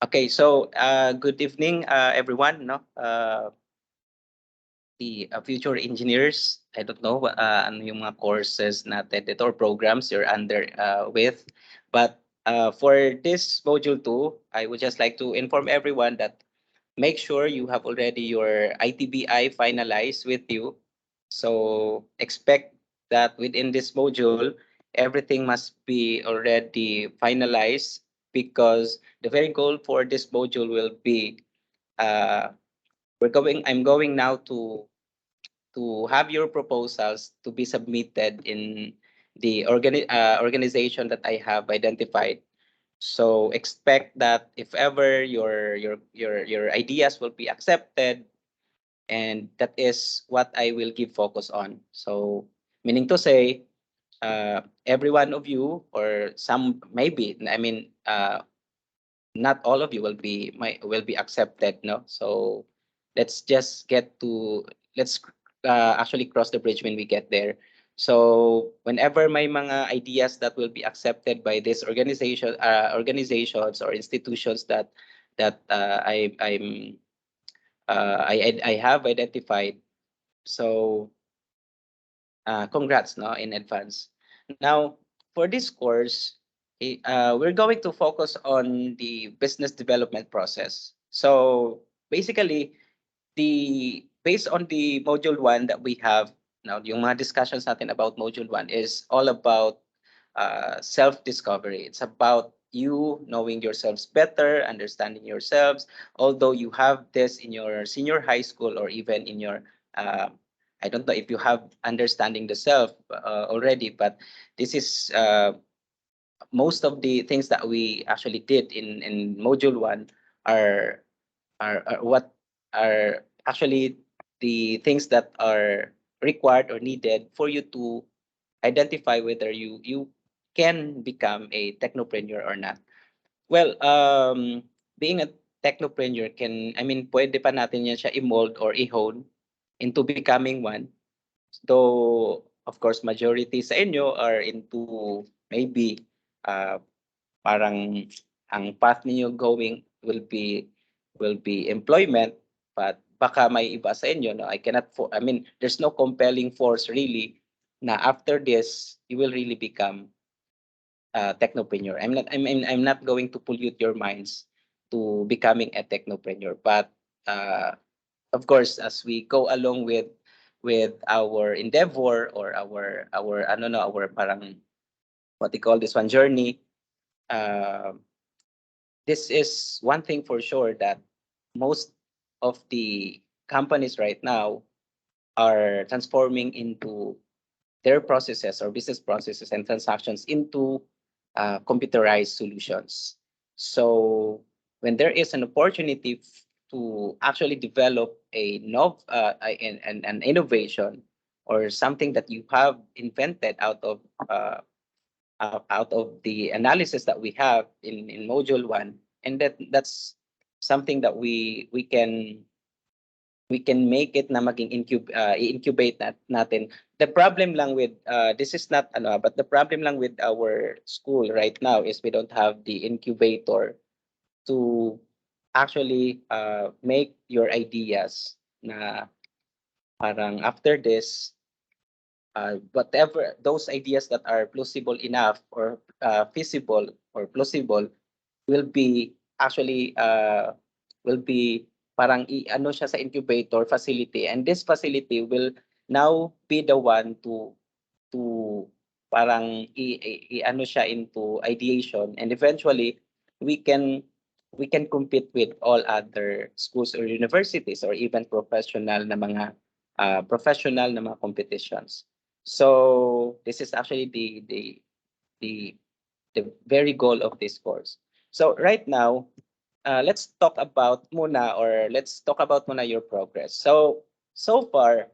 Okay, so good evening, everyone. No, the future engineers. I don't know ano yung mga courses natin dito or programs you're under with, but for this module 2, I would just like to inform everyone that make sure you have already your ITBI finalized with you. So expect that within this module, everything must be already finalized because the very goal for this module will be uh, I'm going now to have your proposals to be submitted in the organization that I have identified. So expect that if ever your ideas will be accepted, and that is what I will give focus on. So meaning to say, every one of you or some maybe I mean not all of you will be accepted, no. So let's just get to let's actually cross the bridge when we get there. So whenever may mga ideas that will be accepted by this organizations or institutions that I have identified. So congrats, no, in advance. Now, for this course, we're going to focus on the business development process. So basically, the based on the module 1 that we have now, yung mga discussions natin about module 1 is all about self-discovery. It's about you knowing yourselves better, understanding yourselves. Although you have this in your senior high school or even in your I don't know if you have understanding the self already, but this is most of the things that we actually did in module 1 are are what are actually the things that are required or needed for you to identify whether you can become a technopreneur or not. Well, being a technopreneur can, I mean, pwede pa natin yan siya i-mold or i-hone into becoming one. Though, of course, majority sa inyo are into maybe uh, parang ang path niyo going will be employment, but baka may iba sa inyo, no. I mean, there's no compelling force really na after this you will really become technopreneur. I'm not going to pollute your minds to becoming a technopreneur, but uh, of course, as we go along with our endeavor or our ano no our parang what they call this one journey, uh, this is one thing for sure that most of the companies right now are transforming into their processes or business processes and transactions into computerized solutions. So when there is an opportunity to actually develop an innovation or something that you have invented out of the analysis that we have in module 1, and that's something that we can make it na maging incubate natin. The problem lang with this is not ano, but the problem lang with our school right now is we don't have the incubator to actually make your ideas na parang after this whatever those ideas that are plausible enough or feasible or plausible will be actually will be parang ano siya sa incubator facility, and this facility will now be the one to parang ano siya into ideation, and eventually we can we can compete with all other schools or universities or even professional na mga competitions. So this is actually the the very goal of this course. So right now, let's talk about muna your progress. So so far,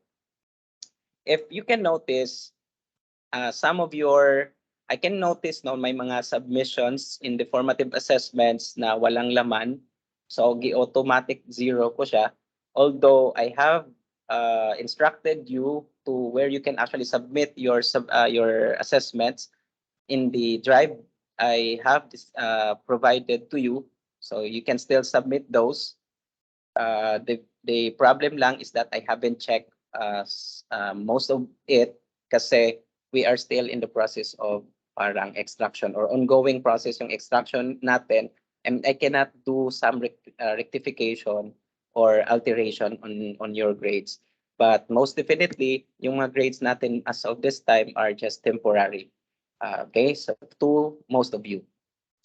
if you can notice, some of your I can notice no may mga submissions in the formative assessments na walang laman. So automatic zero ko siya. Although I have instructed you to where you can actually submit your assessments in the drive I have this provided to you. So you can still submit those. The problem lang is that I haven't checked most of it kasi we are still in the process of parang extraction or ongoing process yung extraction natin, and I cannot do some rectification or alteration on your grades. But most definitely, yung mga grades natin as of this time are just temporary. Okay, so to most of you.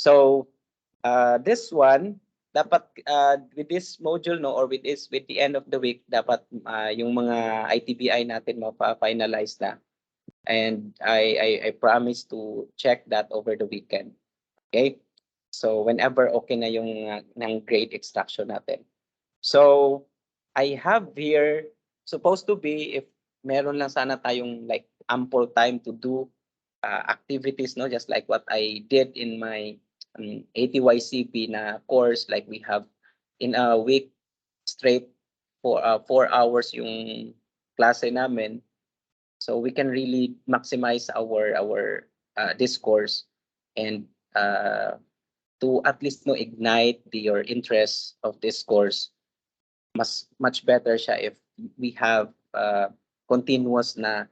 So this one, dapat with this module no or with the end of the week dapat yung mga ITBI natin mapa-finalize na, and I promise to check that over the weekend. Okay? So whenever okay na yung ng grade extraction natin. So I have here supposed to be if meron lang sana tayong like ample time to do activities, no, just like what I did in my ATYCP na course, like we have in a week straight for 4 hours yung klase namin, so we can really maximize our discourse and to at least no ignite your interest of this course. Much better siya if we have continuous na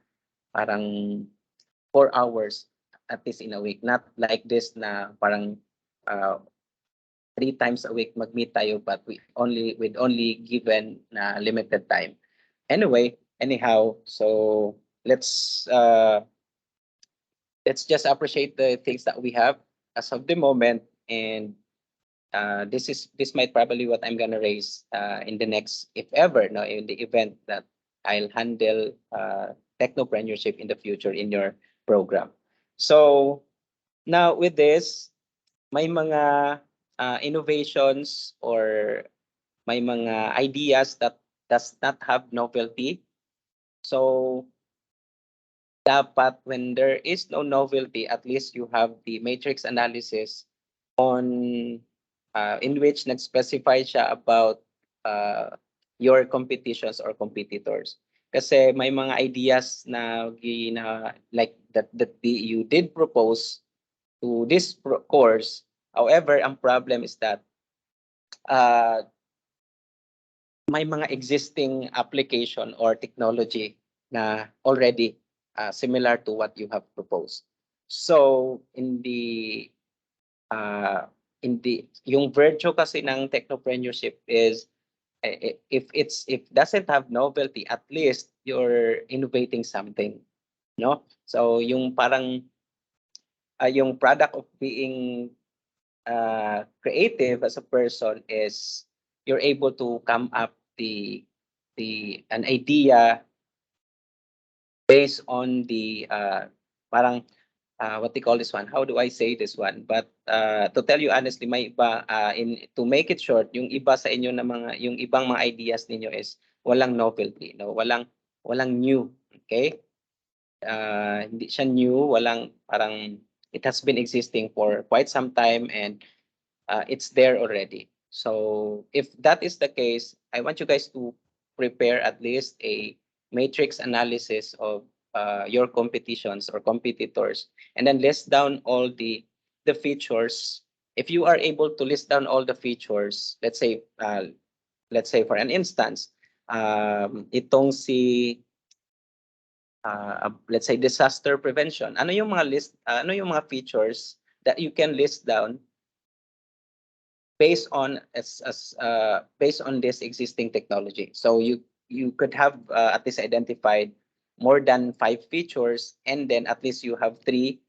parang 4 hours at least in a week, not like this na parang 3 times a week mag-meet tayo but we only given na limited time. Anyway, anyhow, so let's just appreciate the things that we have as of the moment, and this might probably what I'm gonna raise in the next, if ever, no, in the event that I'll handle technopreneurship in the future in your program. So now with this, may mga innovations or may mga ideas that does not have novelty. So dapat when there is no novelty, at least you have the matrix analysis on in which nag-specify siya about your competitions or competitors. Kasi may mga ideas na like that you did propose to this course. However, ang problem is that may mga existing application or technology na already similar to what you have proposed. So in the yung virtue kasi ng technopreneurship is if doesn't have novelty, at least you're innovating something, no? So yung parang yung product of being creative as a person is you're able to come up an idea based on the parang what they call this one, how do I say this one, but to tell you honestly, may iba to make it short, yung iba sa inyo na yung ibang mga ideas ninyo is walang novelty, no, walang new. Okay, hindi siya new, walang parang it has been existing for quite some time and it's there already. So if that is the case, I want you guys to prepare at least a matrix analysis of your competitions or competitors, and then list down all the features. If you are able to list down all the features, let's say for an instance, itong si let's say disaster prevention. Ano yung mga features that you can list down based on based on this existing technology? So you could have at least identified more than 5 features, and then at least you have three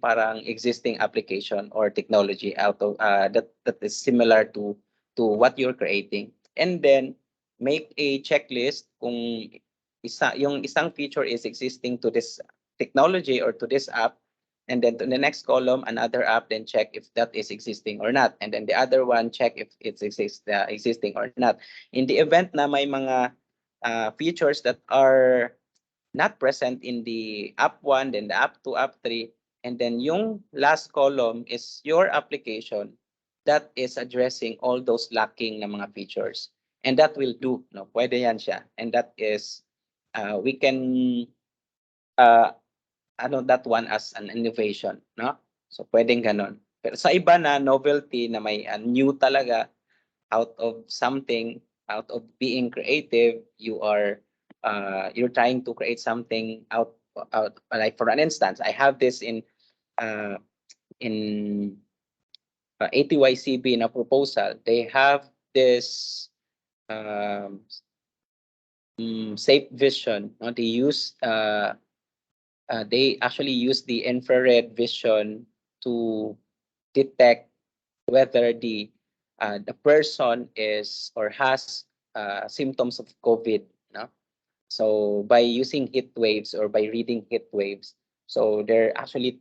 parang existing application or technology out of that is similar to what you're creating, and then make a checklist kung yung isang feature is existing to this technology or to this app, and then to the next column another app, then check if that is existing or not, and then the other one check if it's existing or not. In the event na may mga features that are not present in the app 1, then the app 2, app 3, and then yung last column is your application that is addressing all those lacking na mga features. And that will do, no? Pwede yan siya. And that is, we can, that one as an innovation, no? So pwedeng ganon. Pero sa iba na novelty na may new talaga, out of something, out of being creative, you're trying to create something out like for an instance, I have this uh, in ATYCB na proposal. They have this um, safe vision. No? They actually use the infrared vision to detect whether the person is or has symptoms of COVID. No? So by using heat waves or by reading heat waves, so they're actually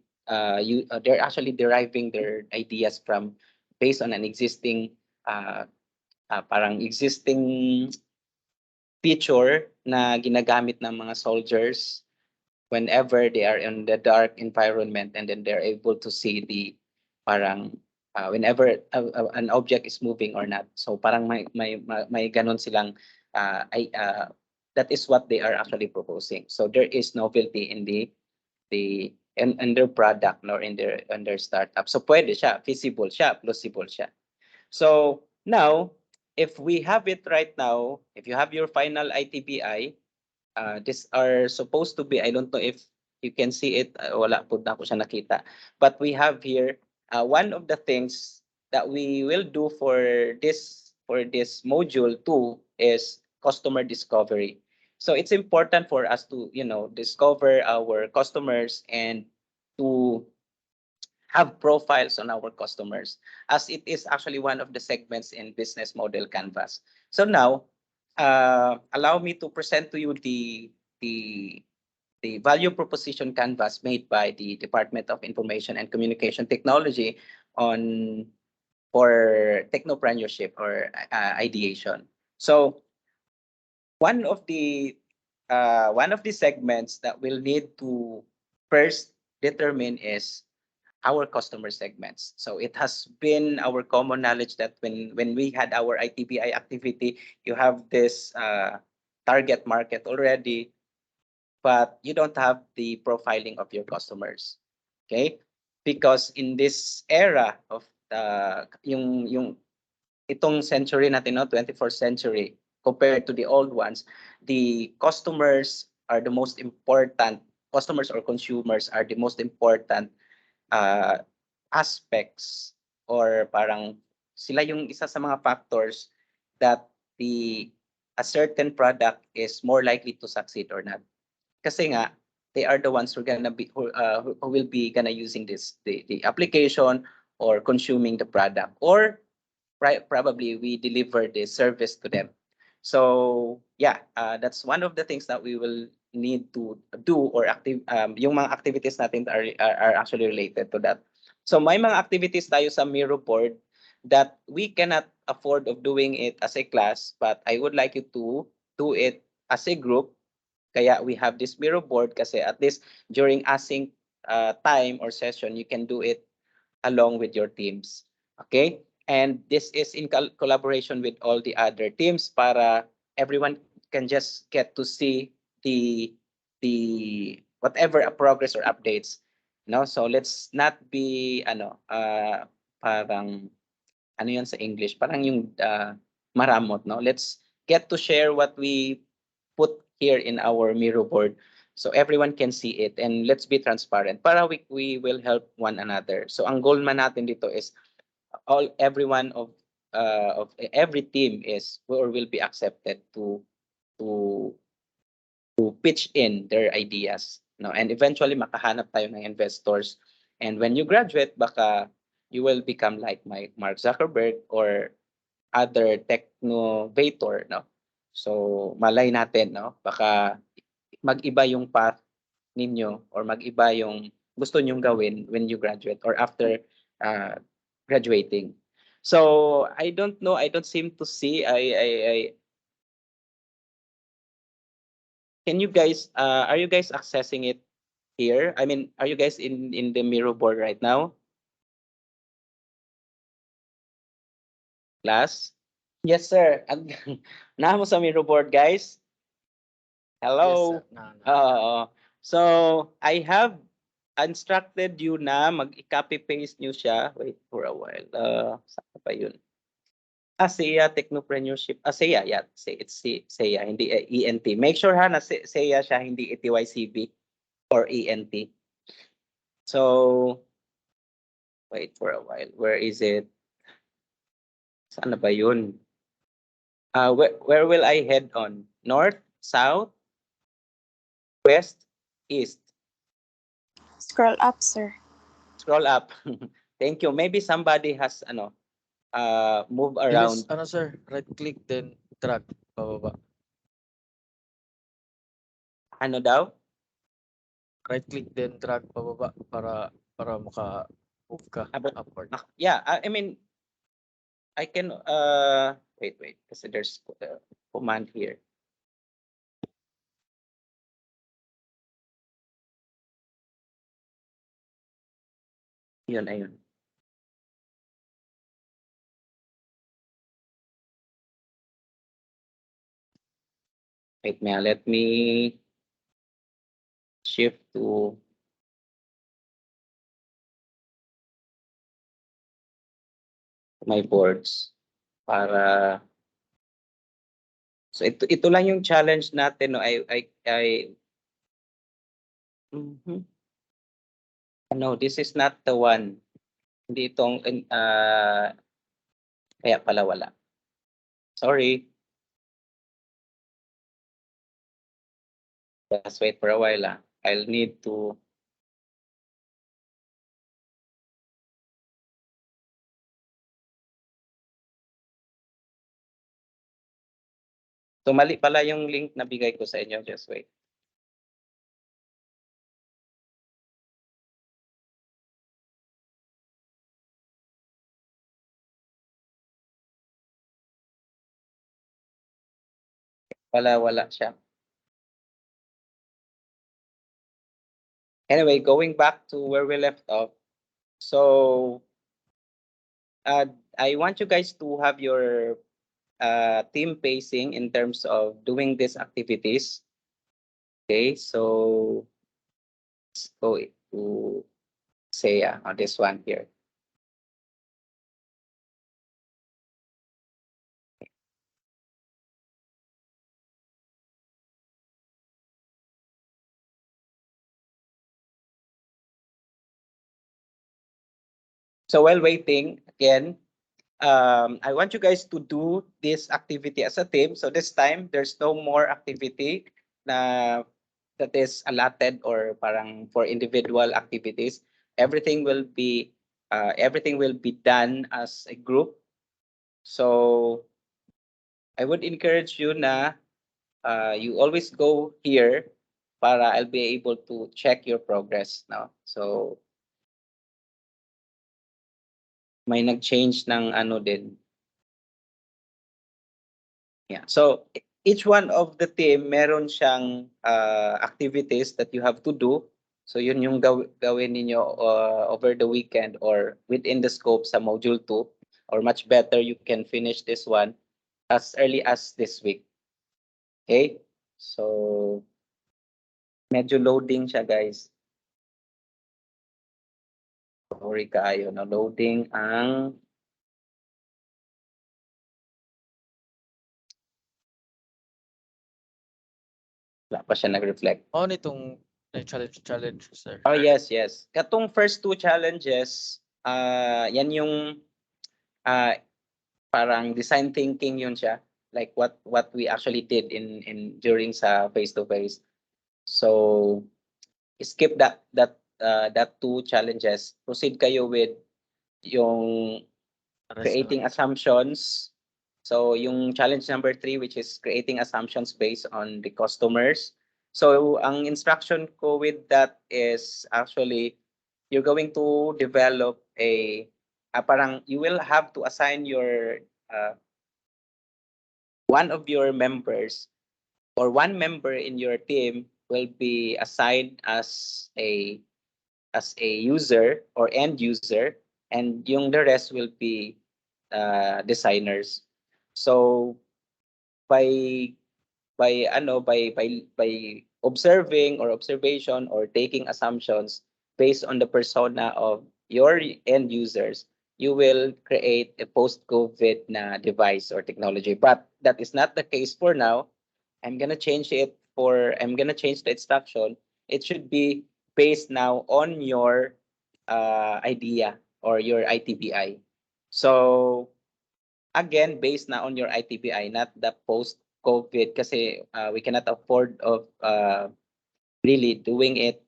deriving their ideas from based on an existing parang existing feature na ginagamit ng mga soldiers whenever they are in the dark environment, and then they're able to see the parang whenever an object is moving or not. So parang may ganon silang that is what they are actually proposing. So there is novelty in in their product or in their startup. So pwede siya, feasible siya, plausible siya. So now, if we have it right now, if you have your final ITBI, these are supposed to be, I don't know if you can see it, wala po na ko siya nakita. But we have here, one of the things that we will do for this module 2 is customer discovery. So it's important for us to, discover our customers and to have profiles on our customers, as it is actually one of the segments in business model canvas. So now, allow me to present to you the the value proposition canvas made by the Department of Information and Communication Technology on for technopreneurship or ideation. So one of the segments that we'll need to first determine is our customer segments. So it has been our common knowledge that when we had our ITBI activity, you have this target market already, but you don't have the profiling of your customers. Okay? Because in this era of yung itong century natin, no, 21st century, compared to the old ones, the customers or consumers are the most important uh, aspects, or parang sila yung isa sa mga factors that a certain product is more likely to succeed or not. Kasi nga, they are the ones who will be gonna using the application or consuming the product, or probably we deliver the service to them. So yeah, that's one of the things that we will need to do, or yung mga activities natin are actually related to that. So may mga activities tayo sa Miro board that we cannot afford of doing it as a class, but I would like you to do it as a group. Kaya we have this Miro board kasi at least during async time or session, you can do it along with your teams. Okay? And this is in collaboration with all the other teams para everyone can just get to see the whatever progress or updates. No? So let's not be parang ano yan sa English, parang yung maramot, no? Let's get to share what we put here in our Miro board so everyone can see it, and let's be transparent para we will help one another. So ang goal man natin dito is everyone of every team is or will be accepted to pitch in their ideas, no, and eventually makahanap tayo ng investors, and when you graduate baka you will become like Mark Zuckerberg or other technovator, no. So malay natin, no, baka mag-iba yung path ninyo or mag-iba yung gusto nyong gawin when you graduate or after graduating. So I don't know, I don't seem to see, can you guys are you guys accessing it here? I mean, are you guys in the Miro board right now? Class? Yes, sir. Na mo sa Miro board, guys? Hello. Yes, sir. No. So I have instructed you na mag-copy paste nyo siya. Wait for a while. Saan pa yun? CEA Technopreneurship. CEA, yeah. It's CEA, hindi ENT. Make sure ha na CEA siya, hindi TYCB or ENT. So, wait for a while. Where is it? Saan na ba yun? Where will I head on? North, south, west, east? Scroll up, sir. Scroll up. Thank you. Maybe somebody has move around. Ano sir, right click then drag pababa. Ano daw? Right click then drag pababa para maka-move ka upward. Yeah, I mean, I can wait kasi there's a command here. Yun, ayun. Wait, let me shift to my boards para so ito lang yung challenge natin, no. No, this is not the one. Hindi itong kaya pala wala. Sorry. Just wait for a while. I'll need to So mali pala yung link na bigay ko sa inyo. Just wait. Wala siya. Anyway, going back to where we left off. So I want you guys to have your team pacing in terms of doing these activities. Okay, so let's go to say on this one here. So while waiting, again, I want you guys to do this activity as a team. So this time, there's no more activity na that is allotted or parang for individual activities. Everything will be done as a group. So I would encourage you na you always go here para I'll be able to check your progress now. So may nag-change ng ano din. Yeah. So each one of the team meron siyang activities that you have to do. So yun yung gawin ninyo over the weekend or within the scope sa module 2 or much better you can finish this one as early as this week. Okay? So medyo loading siya, guys. Sorry kayo, no? Loading ang wala pa siya nag-reflect. Nitong challenge, sir. Oh, yes. Katong first two challenges, yan yung parang design thinking yun siya. Like what we actually did in during sa face-to-face. So skip that two challenges. Proceed kayo with yung creating assumptions. So yung challenge number 3, which is creating assumptions based on the customers. So ang instruction ko with that is actually you're going to develop parang you will have to assign your one of your members or one member in your team will be assigned as a user or end user, and yung the rest will be designers. So by observing or observation or taking assumptions, based on the persona of your end users, you will create a post-COVID na device or technology. But that is not the case for now. I'm gonna change the instruction. It should be based now on your idea or your ITBI. So again, based na on your ITBI, not the post-COVID, kasi we cannot afford of really doing it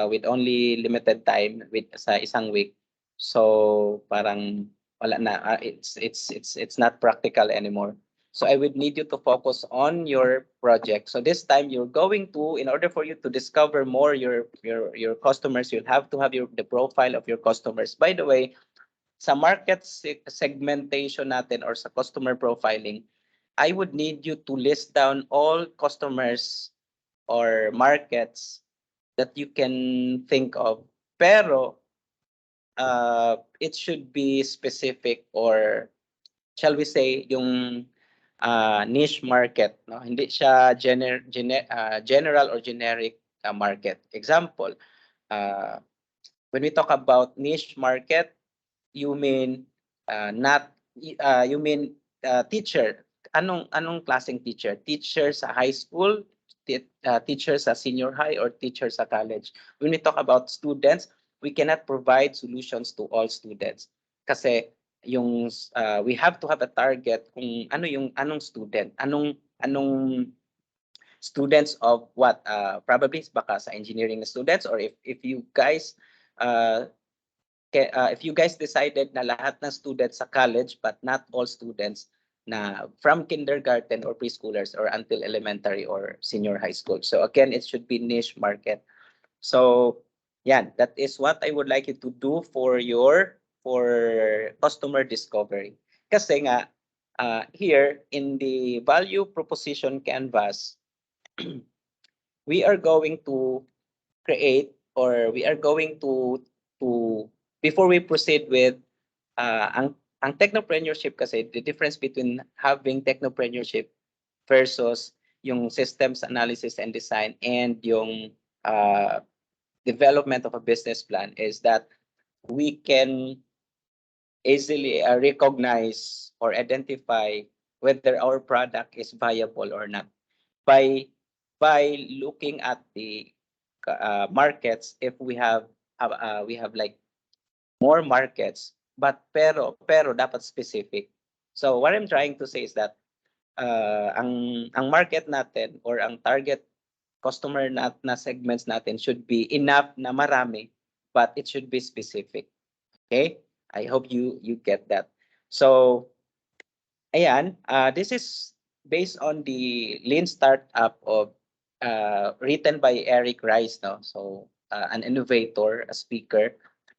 with only limited time with sa isang week. So parang wala na, it's not practical anymore. So I would need you to focus on your project. So this time you're going to, in order for you to discover more your customers, you'll have to have the profile of your customers. By the way, sa market segmentation natin or sa customer profiling, I would need you to list down all customers or markets that you can think of. Pero it should be specific, or shall we say yung niche market, no? Hindi siya general or generic market. Example, when we talk about niche market, you mean not you mean teacher. Anong klaseng teacher? Teacher sa high school, teacher sa senior high, or teacher sa college? When we talk about students, we cannot provide solutions to all students kasi yung we have to have a target kung anong student, anong students of what, probably baka sa engineering students, or if you guys if you guys decided na lahat ng students sa college but not all students na from kindergarten or preschoolers or until elementary or senior high school. So again, it should be niche market. So yeah, that is what I would like you to do for customer discovery. Kasi nga here in the value proposition canvas, we are going to create, or we are going to before we proceed with ang technopreneurship, kasi the difference between having technopreneurship versus yung systems analysis and design and yung development of a business plan is that we can easily recognize or identify whether our product is viable or not by looking at the markets. If we have like more markets, but pero dapat specific. So what I'm trying to say is that ang market natin or ang target customer na segments natin should be enough na marami, but it should be specific. Okay? I hope you get that. So ayan, this is based on the lean startup of written by Eric Rice, no? So an innovator, a speaker.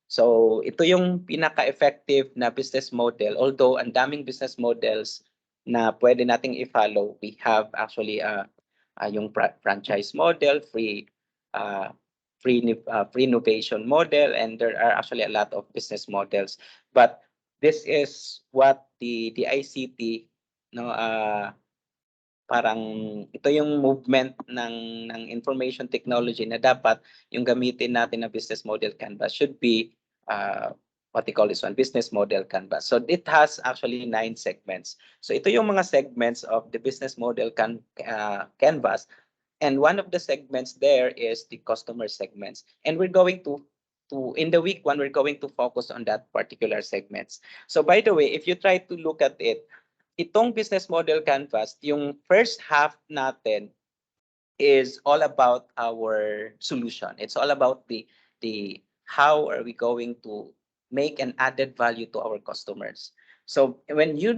So ito yung pinaka-effective na business model. Although ang daming business models na pwede nating i-follow, we have actually yung franchise model, free innovation model, and there are actually a lot of business models. But this is what the ICT, no, parang ito yung movement ng information technology na dapat yung gamitin natin na business model canvas should be what they call this one, business model canvas. So it has actually 9 segments. So ito yung mga segments of the business model canvas, and one of the segments there is the customer segments, and we're going to in the week 1 we're going to focus on that particular segments. So by the way, if you try to look at it, itong business model canvas, yung first half natin is all about our solution. It's all about the how are we going to make an added value to our customers. So when you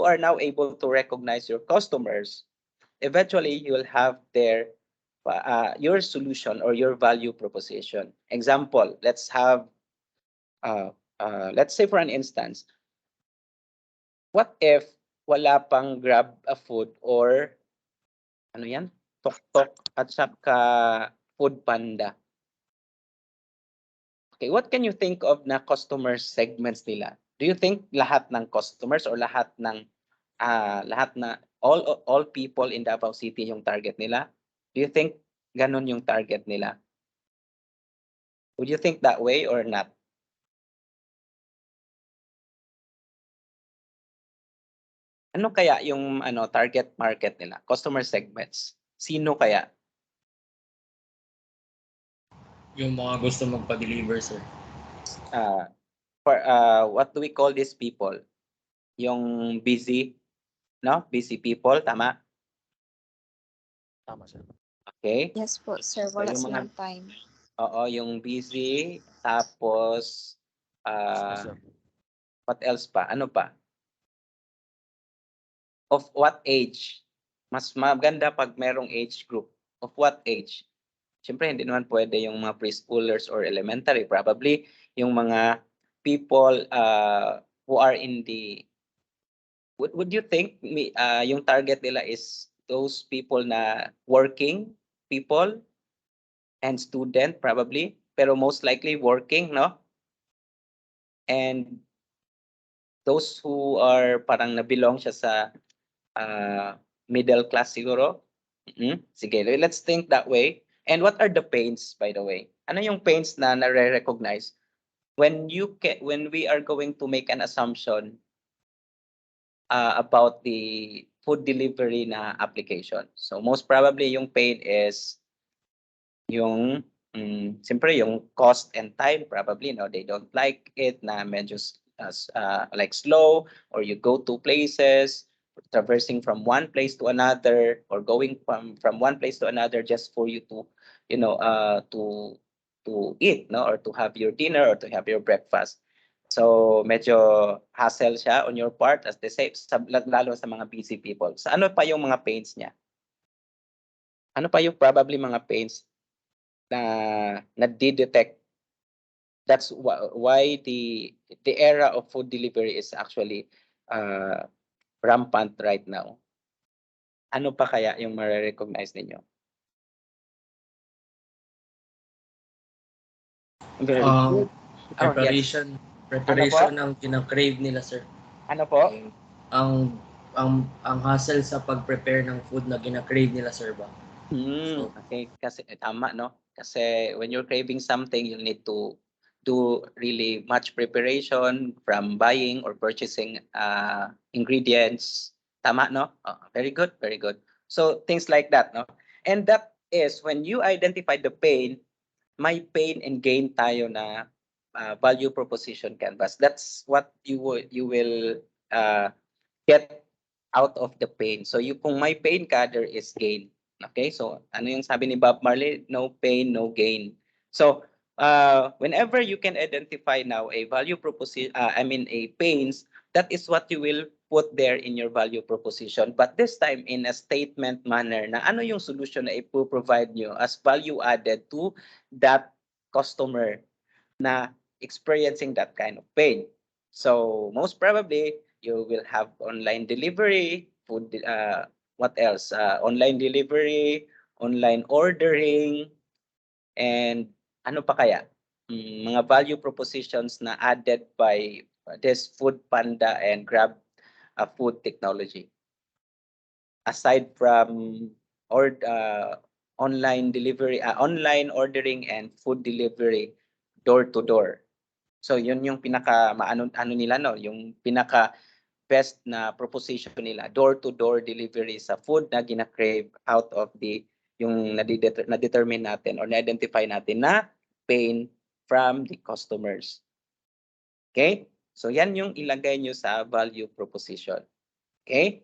are now able to recognize your customers, eventually you will have your solution or your value proposition. Example, let's say for an instance, what if wala pang Grab a Food or ano yan? Tok-tok at saka Food Panda. Okay, what can you think of na customer segments nila? Do you think lahat ng customers or lahat na all people in Davao City yung target nila? Do you think ganun yung target nila? Would you think that way or not? Ano kaya yung target market nila, customer segments? Sino kaya? Yung mga gusto magpa-deliver, sir. What do we call these people? Yung busy, no? Busy people, tama? Tama, sir. Okay. Yes po, sir. Wala yung silang time. Oo, yung busy, tapos Yes, sir. what else pa? Ano pa? Of what age? Mas maganda pag merong age group. Of what age? Siyempre, hindi naman pwede yung mga preschoolers or elementary. Probably yung mga people who are in the... Would you think yung target nila is those people na working people and student probably, pero most likely working, no? And those who are parang na-belong siya sa middle class siguro. Sige, let's think that way. And what are the pains, by the way? Ano yung pains na nare-recognize when we are going to make an assumption about the food delivery na application? So most probably yung pain is yung siyempre yung cost and time probably, no, they don't like it na medyo like slow, or you go to places traversing from one place to another, or going from one place to another just for you to to eat, no, or to have your dinner or to have your breakfast. So medyo hassle siya on your part, as they say, lalo sa mga busy people. So ano pa yung mga pains niya? Ano pa yung probably mga pains na di-detect? That's why the era of food delivery is actually rampant right now. Ano pa kaya yung ma-recognize ninyo? Very good. Oh, yes. Preparation ang kina-crave nila, sir. Ano po? Ang hassle sa pag-prepare ng food na gina-crave nila, sir ba? Okay, kasi tama, no? Kasi when you're craving something, you need to do really much preparation from buying or purchasing ingredients. Tama, no? Oh, very good, very good. So things like that, no? And that is when you identify the pain, may pain and gain tayo na value proposition canvas. That's what you will get out of the pain. So kung may pain ka, there is gain. Okay? So ano yung sabi ni Bob Marley? No pain, no gain. So whenever you can identify now a value proposition, a pains, that is what you will put there in your value proposition. But this time in a statement manner na ano yung solution na ipo-provide nyo as value added to that customer na experiencing that kind of pain. So most probably, you will have online delivery, food, what else? Online delivery, online ordering, and ano pa kaya? Mga value propositions na added by this Food Panda and Grab food technology. Aside from online delivery, online ordering and food delivery door to door. So yun yung pinaka ano nila, no, yung pinaka best na proposition nila, door to door delivery sa food na gina-crave out of the yung na-determine natin or na-identify natin na pain from the customers. Okay? So yan yung ilagay nyo sa value proposition. Okay?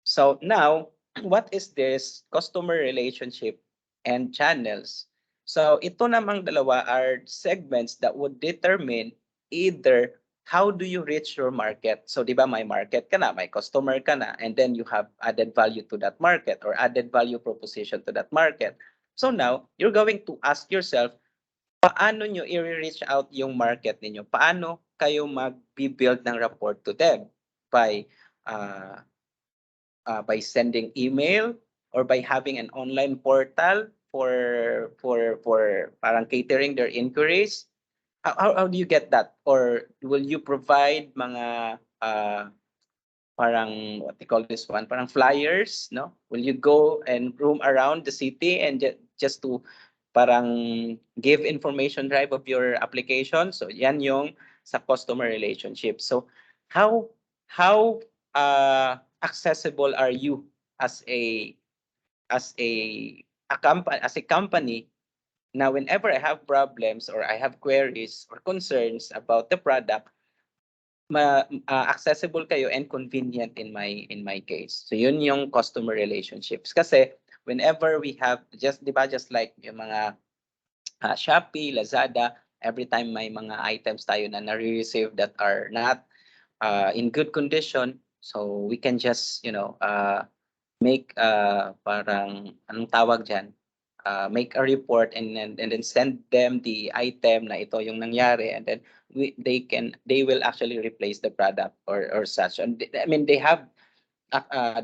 So now, what is this customer relationship and channels? So ito namang dalawa are segments that would determine either how do you reach your market. So di ba may market ka na, may customer ka na, and then you have added value to that market or added value proposition to that market. So now, you're going to ask yourself, paano nyo i-reach out yung market ninyo? Paano kayo mag-build ng rapport to them? By sending email or by having an online portal for parang catering their inquiries. How do you get that? Or will you provide mga parang what they call this one, parang flyers, no? Will you go and roam around the city and just to parang give information drive of your application. So yan yung sa customer relationship. So how accessible are you as as a company now whenever I have problems or I have queries or concerns about the product, accessible kayo and convenient in my case. So yun yung customer relationships. Kasi whenever we have just 'di ba just like yung mga Shopee, Lazada, every time may mga items tayo na nare-receive that are not in good condition, so we can just make parang anong tawag diyan? Make a report and then send them the item na ito yung nangyari, and then they will actually replace the product or such. And I mean they have a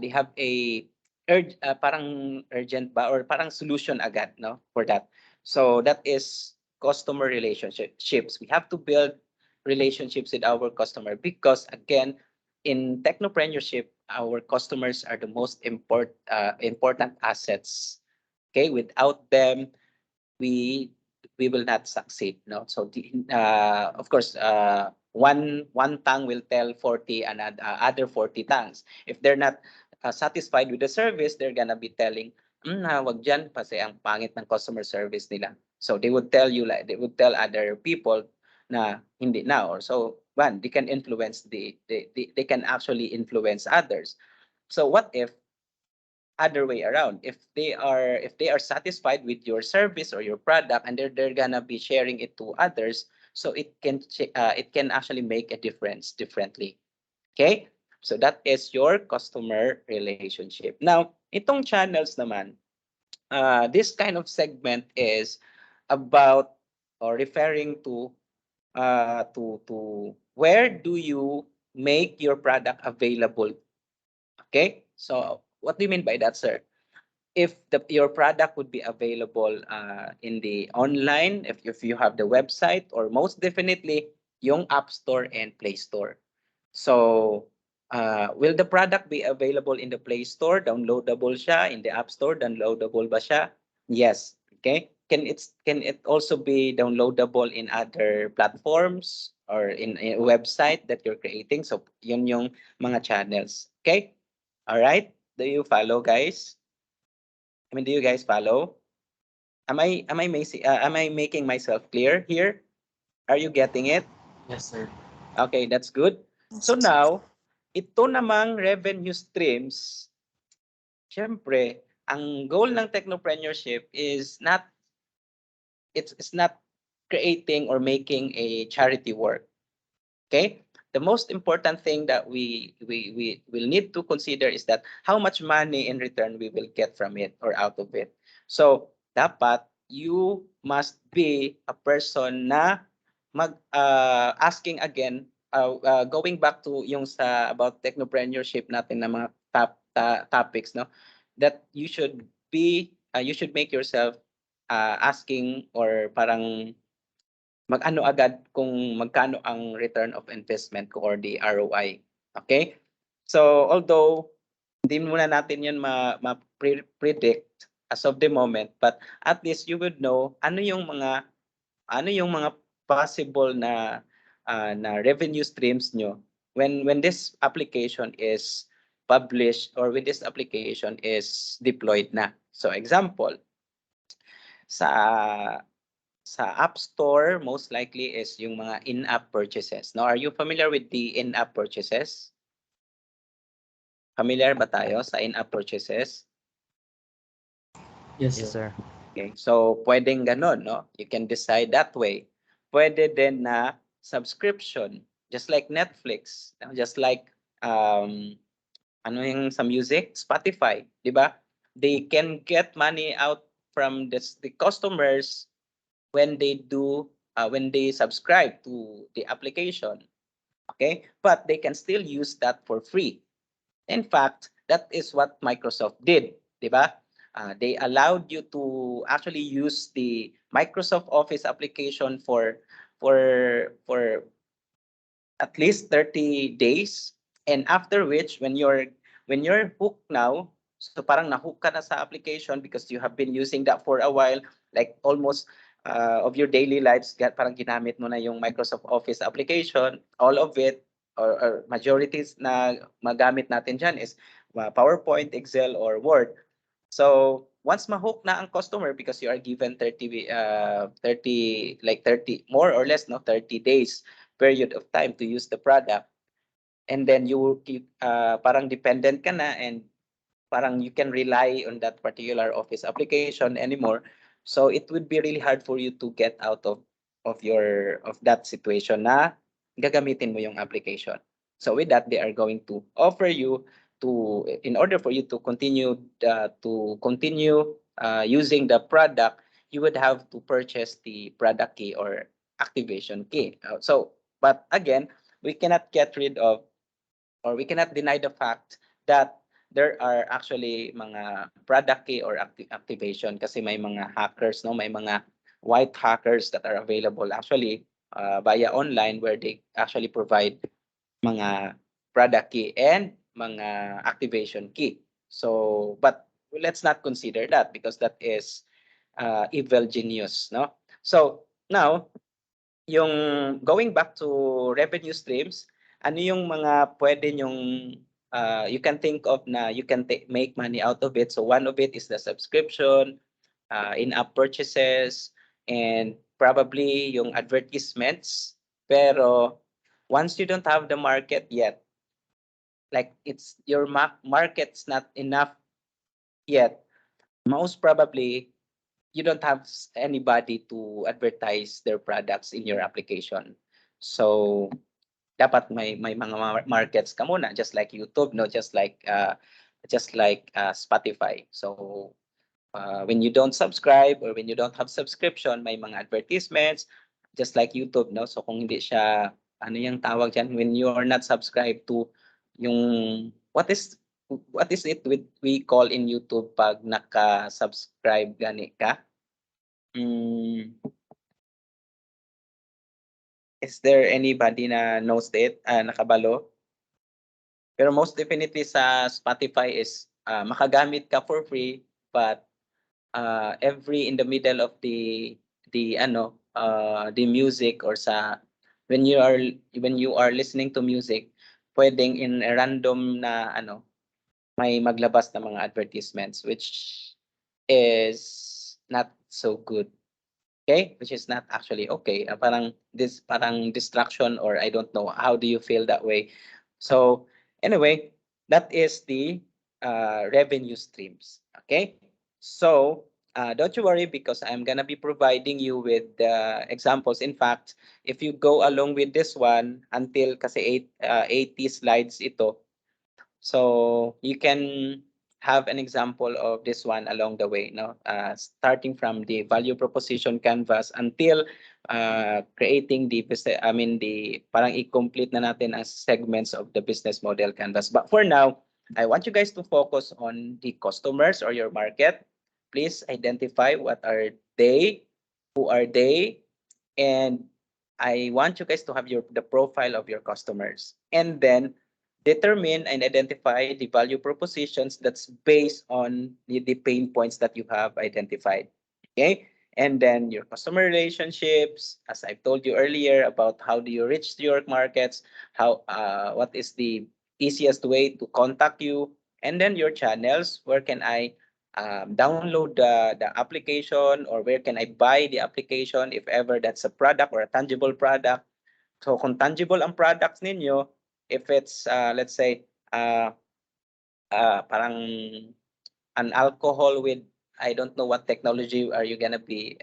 parang urgent ba or parang solution agad no for that. So that is customer relationships. We have to build relationships with our customer because again in technopreneurship our customers are the most important assets. Okay, without them we will not succeed. No, so of course one tongue will tell 40 and other 40 tongues. If they're not satisfied with the service, they're gonna be telling, wag dyan kasi ang pangit ng customer service nila. So they would tell you like they would tell other people na hindi na or so one they can influence they can actually influence others. So what if other way around, if they are satisfied with your service or your product and they're gonna be sharing it to others, so it can actually make a difference differently. Okay, so that is your customer relationship. Now itong channels naman, this kind of segment is about or referring to where do you make your product available. Okay, so what do you mean by that, sir? If your product would be available in the online, if you have the website, or most definitely yung App Store and Play Store. So will the product be available in the Play Store? Downloadable siya. In the App Store, downloadable ba siya? Yes. Okay. Can it also be downloadable in other platforms or in a website that you're creating? So yun yung mga channels. Okay. All right. Do you follow, guys? I mean, do you guys follow? Am I making myself clear here? Are you getting it? Yes, sir. Okay, that's good. So now, ito namang revenue streams, syempre, ang goal ng technopreneurship is not it's not creating or making a charity work. Okay? The most important thing that we will need to consider is that how much money in return we will get from it or out of it. So, dapat you must be a person na asking again, going back to yung sa about technopreneurship natin na mga topics, no, that you should make yourself asking or parang mag-ano agad kung magkano ang return of investment ko or the ROI. Okay? So although hindi muna natin 'yun ma-predict as of the moment, but at least you would know ano yung mga possible na revenue streams nyo when this application is published or when this application is deployed na. So example, sa App Store, most likely is yung mga in-app purchases. Now, are you familiar with the in-app purchases? Familiar ba tayo sa in-app purchases? Yes, Yes, sir. sir. Okay, so pwedeng ganun, no? You can decide that way. Pwede din na subscription, just like Netflix, just like ano yung sa music, Spotify, di ba? They can get money out from the customers when they subscribe to the application. Okay, but they can still use that for free. In fact, that is what Microsoft did, di ba? They allowed you to actually use the Microsoft Office application for at least 30 days, and after which when you're hooked now, so parang na-hook ka na sa application because you have been using that for a while, like almost of your daily lives, parang ginamit mo na yung Microsoft Office application, all of it, or majorities na magamit natin dyan is PowerPoint, Excel, or Word. So once ma-hook na ang customer, because you are given 30 more or less, no, 30 days period of time to use the product, and then you parang dependent ka na, and parang you can rely on that particular Office application anymore. So it would be really hard for you to get out of that situation na gagamitin mo yung application. So with that, they are going to offer you in order for you to continue using the product, you would have to purchase the product key or activation key. But again, we cannot get rid of, or we cannot deny the fact that there are actually mga product key or activation, kasi may mga hackers, no, may mga white hackers that are available actually via online, where they actually provide mga product key and mga activation key. So but let's not consider that, because that is evil genius, no? So now, yung going back to revenue streams, ano yung mga pwede nyong you can think of na you can make money out of it? So one of it is the subscription, in-app purchases, and probably yung advertisements. Pero once you don't have the market yet, like it's your market's not enough yet, most probably you don't have anybody to advertise their products in your application. So dapat may mga markets ka muna, just like YouTube, no, just like Spotify. So when you don't subscribe, or when you don't have subscription, may mga advertisements, just like YouTube, no? So kung hindi siya, ano yung tawag dyan, when you are not subscribed to yung, what is it we call in YouTube pag naka-subscribe gani ka? Is there anybody na knows it, nakabalo? Pero most definitely sa Spotify is makagamit ka for free, but every in the middle of the music, or sa when you are listening to music, pwedeng in a random na may maglabas na mga advertisements, which is not so good. Okay, which is not actually okay. Parang distraction, or I don't know, how do you feel that way? So anyway, that is the revenue streams. Okay, so don't you worry, because I'm gonna be providing you with examples. In fact, if you go along with this one until kasi 80 slides ito, so you can have an example of this one along the way, no? Starting from the value proposition canvas until creating the parang i-complete na natin ang segments of the business model canvas. But for now, I want you guys to focus on the customers or your market. Please identify what are they, who are they, and I want you guys to have the profile of your customers, and then determine and identify the value propositions that's based on the pain points that you have identified. Okay, and then your customer relationships, as I've told you earlier, about how do you reach your markets, what is the easiest way to contact you, and then your channels, where can I download the application, or where can I buy the application if ever that's a product or a tangible product. So kung tangible ang products ninyo, if it's let's say parang an alcohol with, I don't know what technology are you gonna be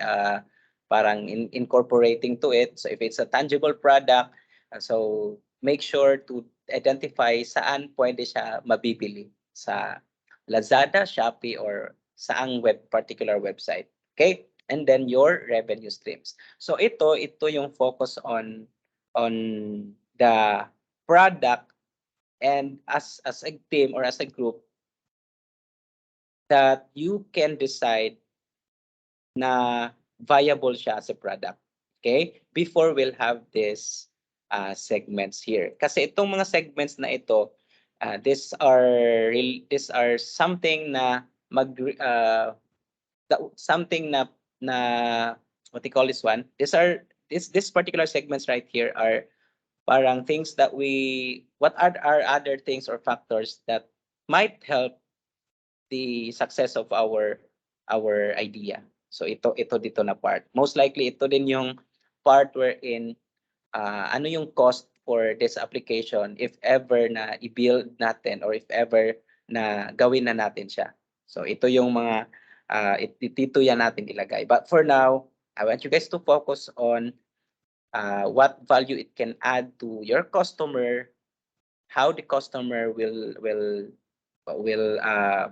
parang incorporating to it. So if it's a tangible product, so make sure to identify saan pwede siya mabibili, sa Lazada, Shopee, or saang particular website. Okay? And then your revenue streams. So ito yung focus on the product, and as a team or as a group, that you can decide na viable siya as a product. Okay? Before we'll have this segments here. Kasi itong mga segments na ito, these are something na something na na what they call this one. This particular segments right here are parang things that what are other things or factors that might help the success of our idea. So ito dito na part. Most likely ito din yung part wherein ano yung cost for this application if ever na i-build natin or if ever na gawin na natin siya. So ito yung mga dito yan natin ilagay. But for now, I want you guys to focus on what value it can add to your customer, how the customer will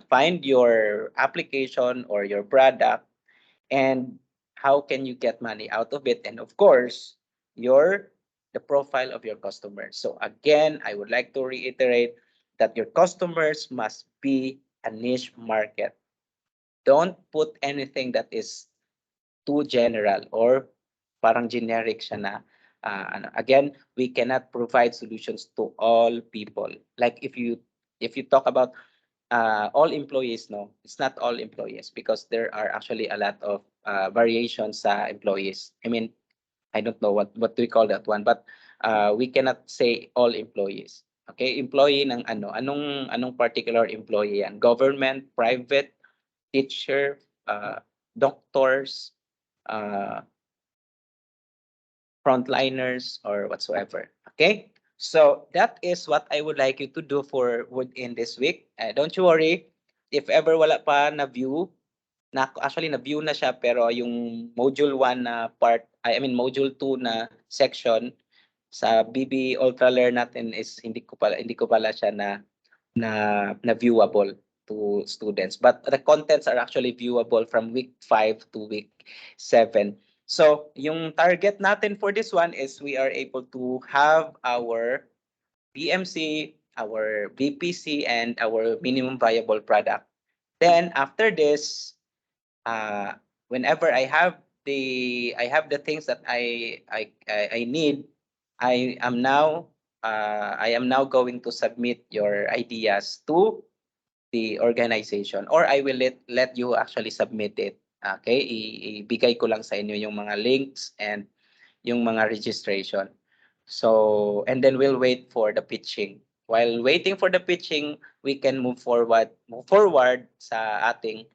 find your application or your product, and how can you get money out of it, and of course the profile of your customers. So again, I would like to reiterate that your customers must be a niche market. Don't put anything that is too general or parang generic siya na again, we cannot provide solutions to all people. Like if you talk about all employees, no, it's not all employees because there are actually a lot of variations sa employees. I mean, I don't know what do we call that one, but we cannot say all employees. Okay, employee ng anong particular employee yan? Government, private, teacher, doctors, uh, frontliners, or whatsoever. Okay, so that is what I would like you to do for within this week. Don't you worry, if ever wala pa na view, actually na view na siya pero yung module 1 na part, I mean module 2 na section sa BB Ultra Learn natin is hindi ko pala siya na viewable to students, but the contents are actually viewable from week 5 to week 7. So yung target natin for this one is we are able to have our BMC, our BPC, and our minimum viable product. Then after this, whenever I have the things that I need, I am now going to submit your ideas to the organization, or I will let you actually submit it. Okay, ibigay ko lang sa inyo yung mga links and yung mga registration. So, and then we'll wait for the pitching. While waiting for the pitching, we can move forward sa ating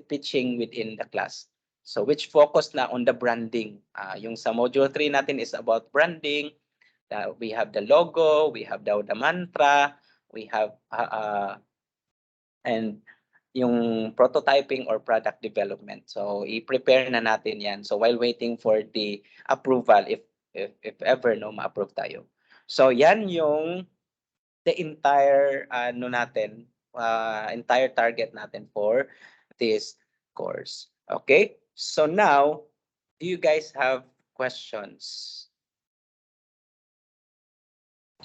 pitching within the class. So, which focus na on the branding. Yung sa module 3 natin is about branding. We have the logo, we have the mantra, we have and yung prototyping or product development. So i-prepare na natin 'yan. So while waiting for the approval, if ever no ma-approve tayo. So yan yung the entire entire target natin for this course. Okay? So now, do you guys have questions?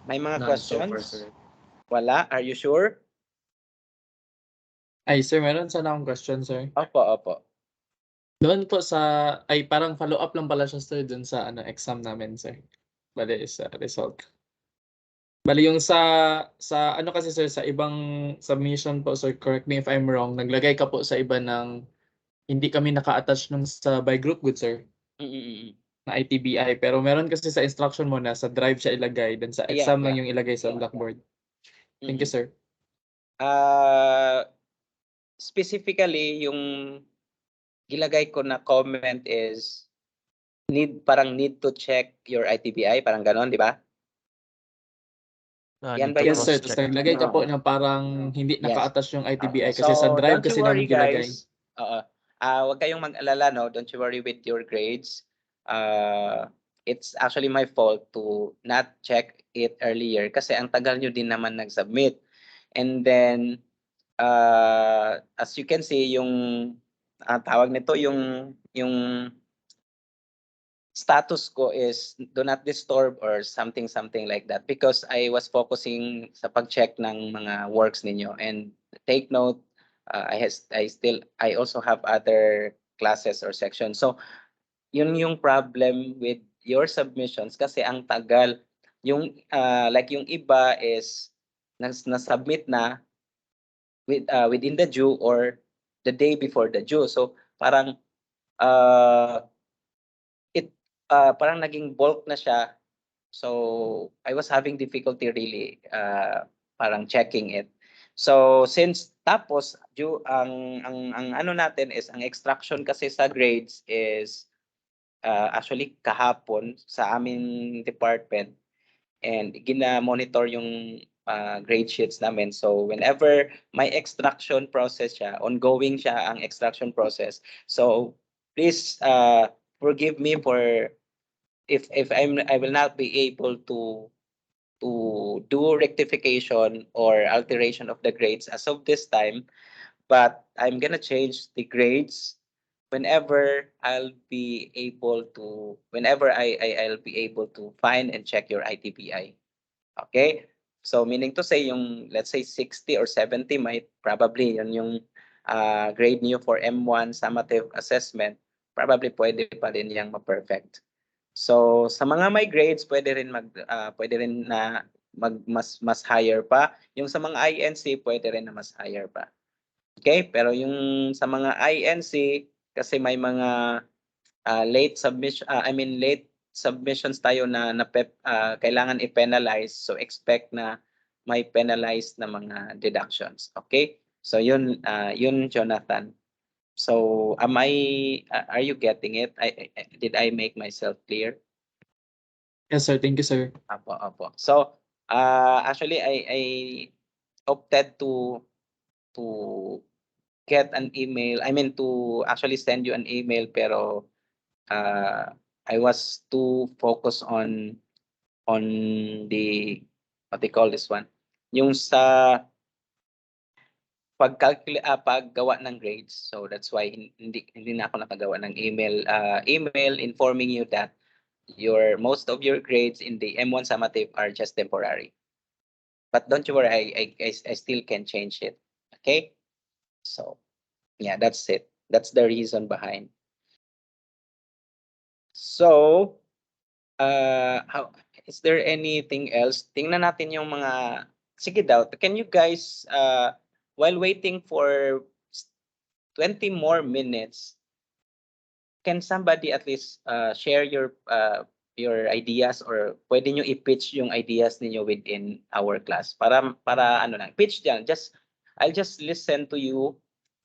May mga None so far, questions? sir. Wala? Are you sure? Ay, sir, meron sana akong question, sir. Opo. Doon po parang follow-up lang pala siya, sir, dun sa exam namin, sir. Bali, sa result. Bali, yung sa kasi, sir, sa ibang submission po, sir, correct me if I'm wrong, naglagay ka po sa iba ng hindi kami naka-attach nung sa by group good, sir, na ITBI. Pero meron kasi sa instruction mo na sa drive siya ilagay, then sa exam lang yung ilagay sa Blackboard. Thank you, sir. Specifically, yung gilagay ko na comment is need to check your ITBI, parang ganon, di ba? Yan ba Yes, yung sir. Tapos naglagay ka po ng parang hindi Yes. naka-attach yung ITBI So, kasi sa drive don't you kasi worry, namin gilagay. guys. Huwag kayong mag-alala, no? Don't you worry with your grades. It's actually my fault to not check it earlier kasi ang tagal nyo din naman nag-submit. And then, as you can see, yung tawag nito, yung status ko is do not disturb or something like that because I was focusing sa pag-check ng mga works ninyo. And take note, I also have other classes or sections. So yun yung problem with your submissions kasi ang tagal. Yung like yung iba is na-submit na within the due or the day before the due. So parang it parang naging bulk na siya. So I was having difficulty really parang checking it. So since tapos ang ano natin is ang extraction kasi sa grades is actually kahapon sa aming department, and gina-monitor yung grade sheets namin. So whenever may extraction process siya, ongoing siya ang extraction process. So please forgive me for if I will not be able to do rectification or alteration of the grades as of this time, but I'm gonna change the grades whenever I'll be able to find and check your ITBI. Okay? So meaning to say yung let's say 60 or 70 might probably yun yung grade niyo for M1 summative assessment, probably pwede pa rin yang ma-perfect. So sa mga may grades pwede rin na mas higher pa. Yung sa mga INC pwede rin na mas higher pa. Okay? Pero yung sa mga INC kasi may mga late submissions tayo na kailangan i-penalize, so expect na may penalized na mga deductions. Okay? So yun Jonathan. So are you getting it? Did I make myself clear? Yes, sir. Thank you, sir. Apo. So actually I opted to get an email. I mean to actually send you an email, pero I was too focused on the what they call this one, yung sa paggawa ng grades. So that's why hindi na ako nakagawa ng email informing you that most of your grades in the M1 summative are just temporary. But don't you worry, I still can change it. Okay? So yeah, that's it. That's the reason behind. So how is there anything else? Tingnan natin yung mga sige daw. Can you guys while waiting for 20 more minutes, can somebody at least share your ideas, or pwede nyo i-pitch yung ideas ninyo within our class para ano lang, pitch diyan. I'll just listen to you.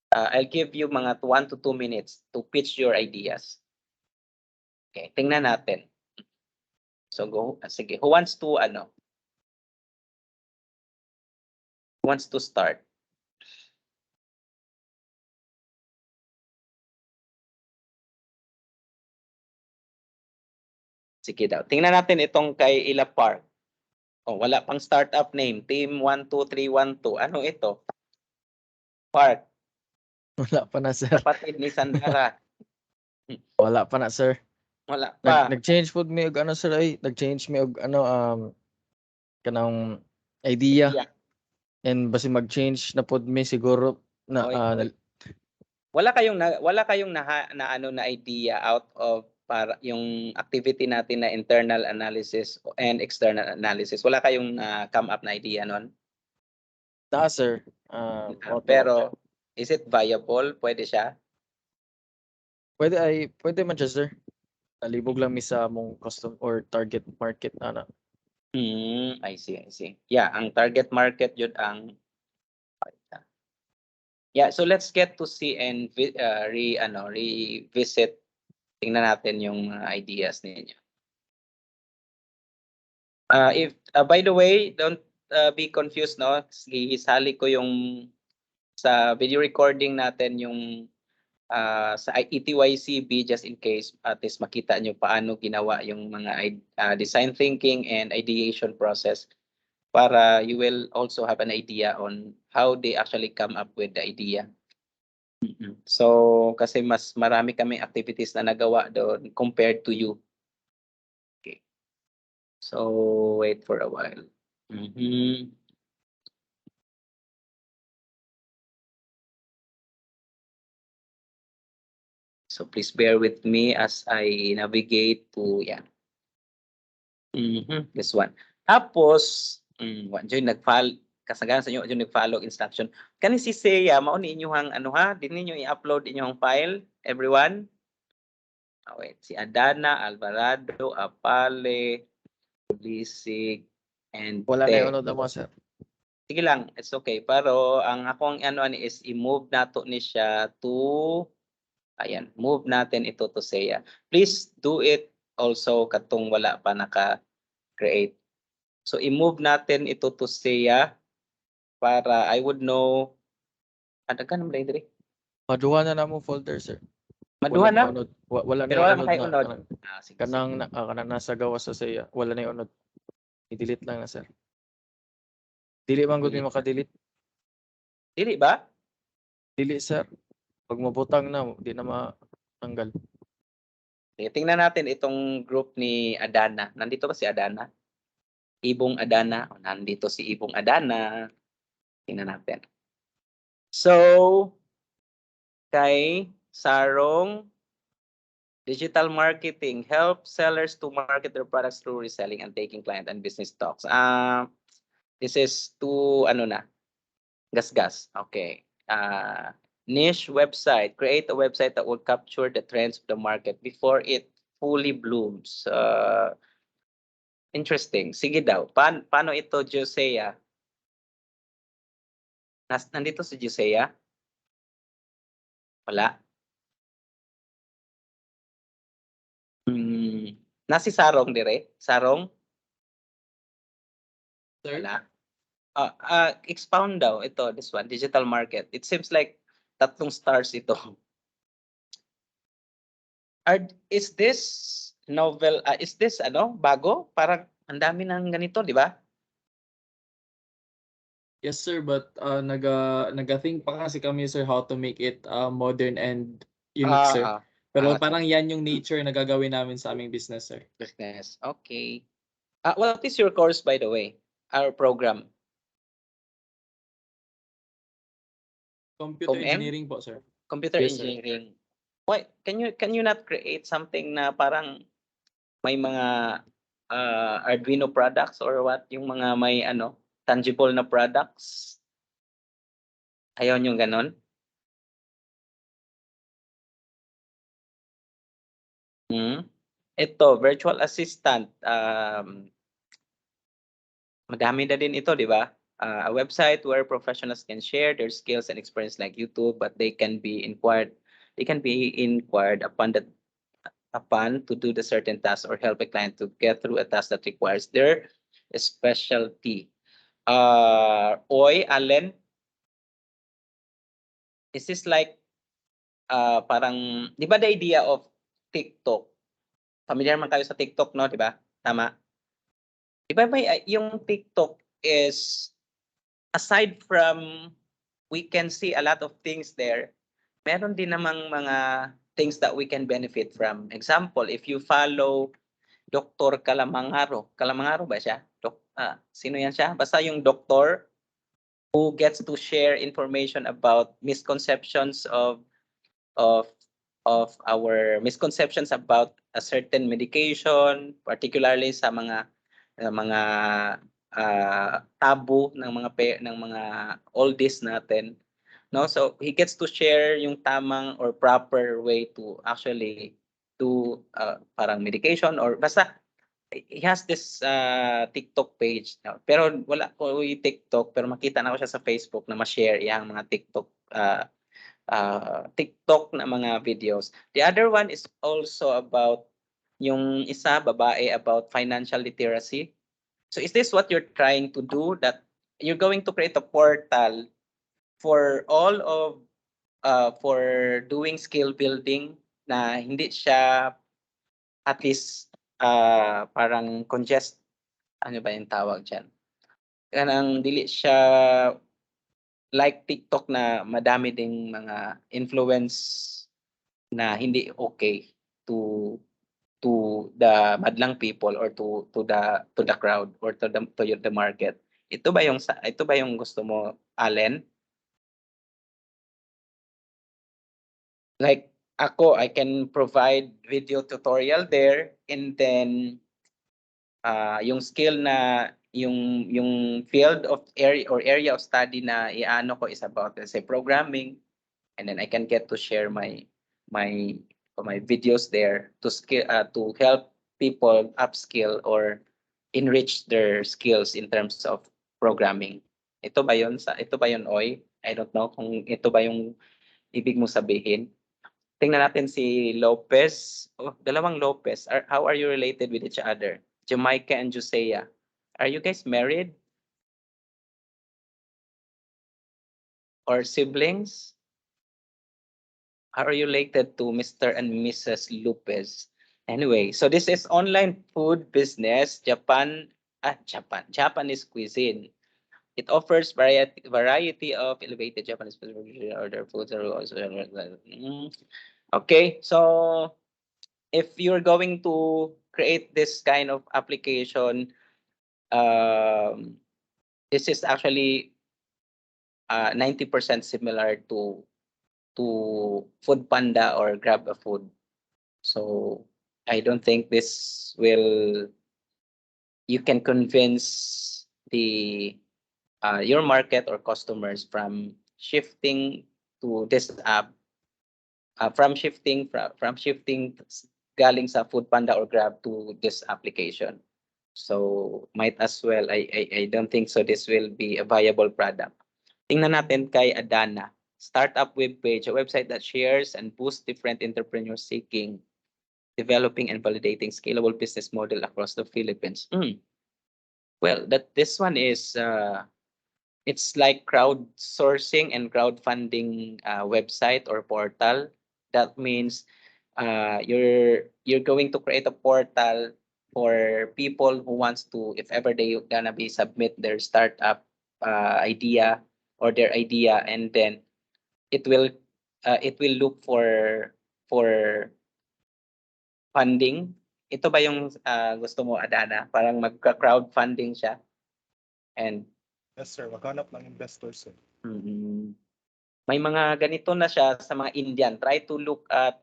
I'll give you mga 1 to 2 minutes to pitch your ideas. Okay, tingnan natin. So sige, who wants to start? Sige daw. Tingnan natin itong kay Ila Park. Oh, wala pang startup name. Team 12312. Ano ito? Park. Wala pa na, sir. Kapatid ni Sandara. Wala pa na, sir. Wala pa. Nag-change food mi og ano, sir, ay nag-change mi og ano kanang idea. Yeah. And basi mag-change na pod mi siguro na Oy. Wala kayong na idea out of para yung activity natin na internal analysis and external analysis. Wala kayong come up na idea nun? sir. Pero is it viable? Pwede siya? Pwede man siya, sir. Nalibog lang mi sa mong custom or target market ana. I see. Yeah, ang target market yun ang yeah, so let's get to see and revisit. Tingnan natin yung ideas ninyo. If by the way, don't be confused, no? Isali ko yung sa video recording natin yung sa ETYCB just in case at least makita nyo paano ginawa yung mga design thinking and ideation process, para you will also have an idea on how they actually come up with the idea. So kasi mas marami kaming activities na nagawa doon compared to you. Okay. So wait for a while. So please bear with me as I navigate to this one. Tapos join nag-follow kasagaran sa inyo yung nag-follow instruction. Kani si CEA mao ni inyong din ninyo i-upload inyong file, everyone. wait, si Adana, Alvarado, Apale, Lisig, and Wala na Te. yung unod na mga sir. Sige lang, it's okay. Pero ang akong ano ani is i-move nato ni siya to, ayan, move natin ito to CEA. Please do it also katong wala pa naka-create. So i-move natin ito to CEA para I would know, ano ka naman diri? Maduha na mo folder sir. Maduha na? Unod. Wala na Pero yung wala unod man kayo na. unod. Sige, Kanang nasa gawas sa saya. Wala na yung unod. I-delete lang na sir. Dili man gud mi maka-delete. dili ba? Dili sir. Pag mabutang na, di na matanggal. Sige, tingnan natin itong group ni Adana. Nandito ba si Adana? Ibong Adana. O, nandito si Ibong Adana. Tingnan natin. So, kay Sarong, digital marketing, help sellers to market their products through reselling and taking client and business talks. This is to, ano na, gas-gas. Okay. Niche website. Create a website that will capture the trends of the market before it fully blooms. Interesting. Sige daw. Paano ito, Josea? Nandito si Josea? Wala. Nasi Sarong dire? Sarong? Sir? Wala. Expound daw ito, this one, digital market. It seems like tatlong stars ito. Is this novel, is this ano, bago? Parang ang dami ng ganito, di ba? Yes sir, but naga-think pa kasi kami sir how to make it modern and unique sir. Pero parang yan yung nature na gagawin namin sa aming business sir. Business. Okay. What is your course, by the way? Our program? Computer Com-em? engineering po sir. Computer Yes, sir. engineering. Why can you not create something na parang may mga Arduino products or what, yung mga may ano tangible na products? Ayaw nyo ganon? Ito, virtual assistant. Madami na din ito, di ba? A website where professionals can share their skills and experience like YouTube, but they can be inquired upon to do the certain task or help a client to get through a task that requires their specialty. Oy, Allen, is this like parang, di ba the idea of TikTok? Familiar man kayo sa TikTok, no? Di ba? Tama? Di ba yung TikTok is, aside from we can see a lot of things there, meron din namang mga things that we can benefit from. Example, if you follow Dr. Calamangaro ba siya? Sino yan siya? Basta yung doktor who gets to share information about misconceptions of our misconceptions about a certain medication, particularly sa mga tabu ng mga oldies natin, no? So he gets to share yung tamang or proper way to actually do parang medication, or basta he has this TikTok page, no? Pero wala ko yung TikTok, pero makita na ko siya sa Facebook na ma-share yung mga TikTok na mga videos. The other one is also about yung isa babae about financial literacy. So is this what you're trying to do, that you're going to create a portal for all of for doing skill building na hindi siya at least parang ano ba yung tawag diyan? Kanang dili siya like TikTok na madami ding mga influence na hindi okay to the madlang people or to the crowd or to the market. Ito ba yung gusto mo, Allen? Like ako, I can provide video tutorial there, and then yung skill na yung field of area of study na iano ko is about, let's say, programming, and then I can get to share my So may videos there to help people upskill or enrich their skills in terms of programming. Ito ba yun, Oy? I don't know kung ito ba yung ibig mo sabihin. Tingnan natin si Lopez. Oh, dalawang Lopez. How are you related with each other? Jamaica and Josea. Are you guys married? Or siblings? How are you related to Mr. and Mrs. Lopez? Anyway, so this is online food business, Japanese cuisine. It offers variety of elevated Japanese food order foods. Okay, so if you're going to create this kind of application, this is actually 90% similar to Food Panda or Grab a Food. So I don't think this will, you can convince the your market or customers from shifting to this app, from shifting galing sa Food Panda or Grab to this application. So might as well, I don't think so this will be a viable product. Tingnan natin kay Adana. Startup web page, a website that shares and boosts different entrepreneurs seeking, developing and validating scalable business model across the Philippines. Well, this one is it's like crowdsourcing and crowdfunding website or portal. That means you're going to create a portal for people who wants to, if ever they gonna be submit their startup idea or their idea, and then it will look for funding. Ito ba yung gusto mo, Adana? Parang magka-crowdfunding siya. And Yes, sir. Maghanap ng investors, sir. may mga ganito na siya sa mga Indian. Try to look at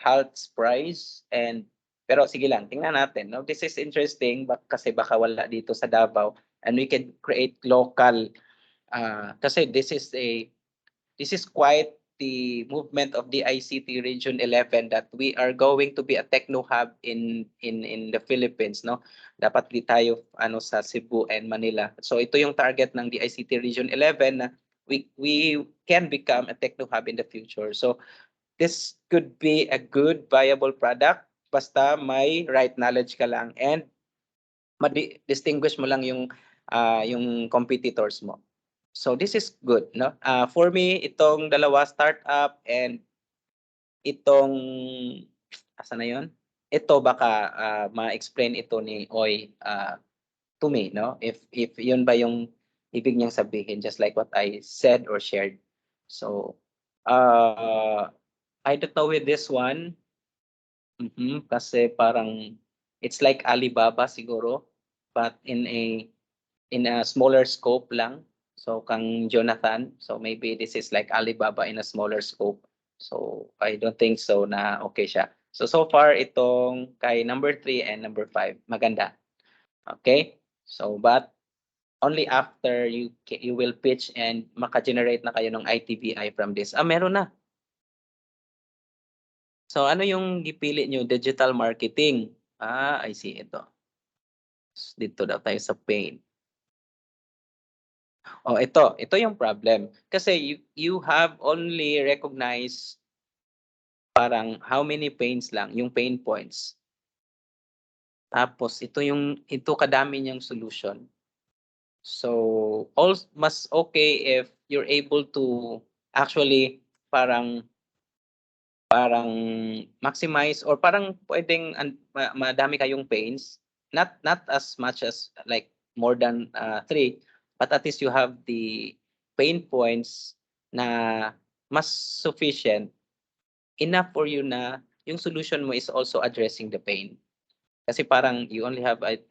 Halt's price, and pero sige lang, tingnan natin. No? This is interesting kasi baka wala dito sa Davao, and we can create local kasi this is quite the movement of the ICT Region 11 that we are going to be a techno hub in the Philippines, no? Dapat di tayo sa Cebu and Manila. So ito yung target ng the ICT Region 11 na we can become a techno hub in the future. So this could be a good viable product basta may right knowledge ka lang and distinguish mo lang yung competitors mo. So this is good, no? For me, itong dalawa, startup and itong asa na yon? Ito baka ma-explain ito ni Oy to me, no? If yun ba yung ibig niyang sabihin, just like what I said or shared. So I don't know with this one. Kasi parang it's like Alibaba siguro, but in a smaller scope lang. So kang Jonathan, so maybe this is like Alibaba in a smaller scope. So I don't think so na okay siya. So far itong kay number 3 and number 5, maganda. Okay? So but only after you will pitch and maka-generate na kayo ng ITBI from this. Meron na. So ano yung gipili nyo? Digital marketing. I see ito. Dito daw tayo sa pain. Oh, ito yung problem. Kasi you have only recognized parang how many pains lang, yung pain points. Tapos ito kadami niyang solution. So, mas okay if you're able to actually parang maximize or parang pwedeng madami kayong pains, not as much as like more than 3, but at least you have the pain points na mas sufficient enough for you na yung solution mo is also addressing the pain. Kasi parang you only have I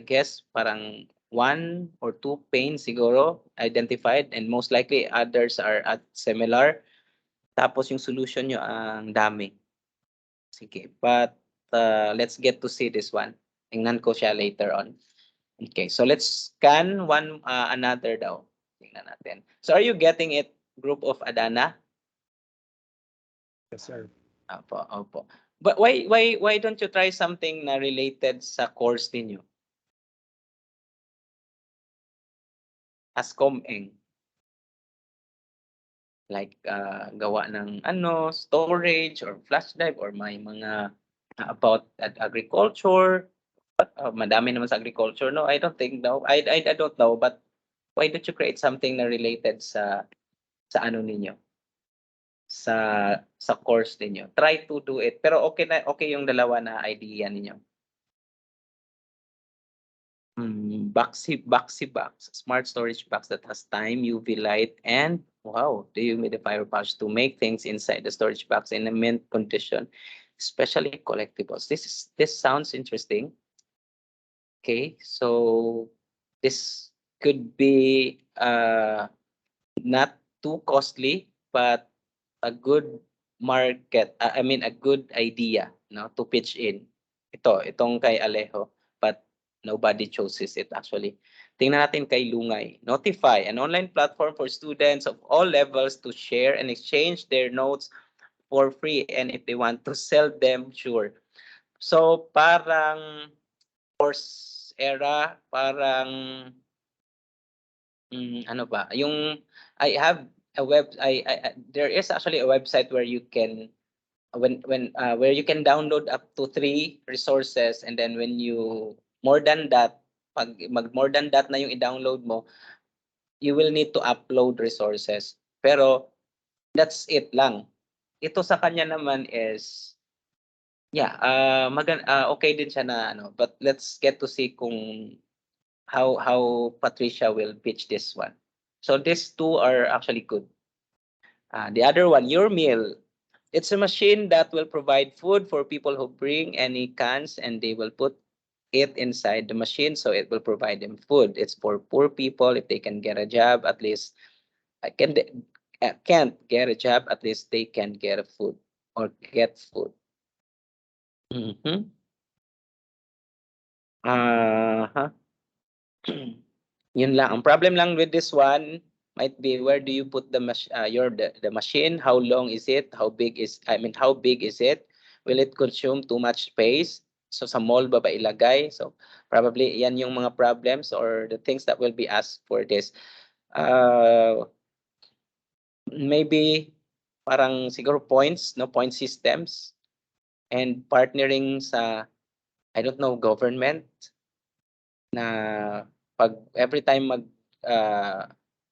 guess parang 1 or 2 pains siguro identified, and most likely others are at similar. Tapos yung solution nyo ang dami. Sige, but let's get to see this one. Tingnan ko siya later on. Okay, so let's scan one another daw. Tingnan natin. So are you getting it, group of Adana? Yes, sir. Opo. But why don't you try something na related sa course ninyo? As ComEng. Like gawa ng storage or flash drive or may mga about agriculture. Madami naman sa agriculture, no? I don't think, no. I don't know, but why don't you create something na related sa ano ninyo? Sa course ninyo. Try to do it. Pero okay yung dalawa na idea ninyo. Boxy box, smart storage box that has time, UV light, and wow, the humidifier pouch to make things inside the storage box in a mint condition, especially collectibles. This sounds interesting. Okay, so this could be not too costly, but a good market. I mean, a good idea, no, to pitch in. Itong kay Alejo, but nobody chooses it actually. Tingnan natin kay Lungay. Notify, an online platform for students of all levels to share and exchange their notes for free, and if they want to sell them, sure. So parang course era, parang ano ba? Yung I have a there is actually a website where you can where you can download up to 3 resources, and then when you more than that, pag more than that na yung i-download mo, you will need to upload resources. Pero that's it lang. Ito sa kanya naman is okay din siya na but let's get to see kung how Patricia will pitch this one. So these two are actually good. The other one, Your Meal. It's a machine that will provide food for people who bring any cans, and they will put it inside the machine, so it will provide them food. It's for poor people. If they can get a job, at least can't get a job, at least they can get a food or get food. Yun lang. Ang problem lang with this one might be, where do you put the machine? How long is it? How big is it? Will it consume too much space? So sa mall ba ilagay? So probably yan yung mga problems or the things that will be asked for this. Maybe parang siguro points, no, point systems, and partnering sa, I don't know, government, na pag every time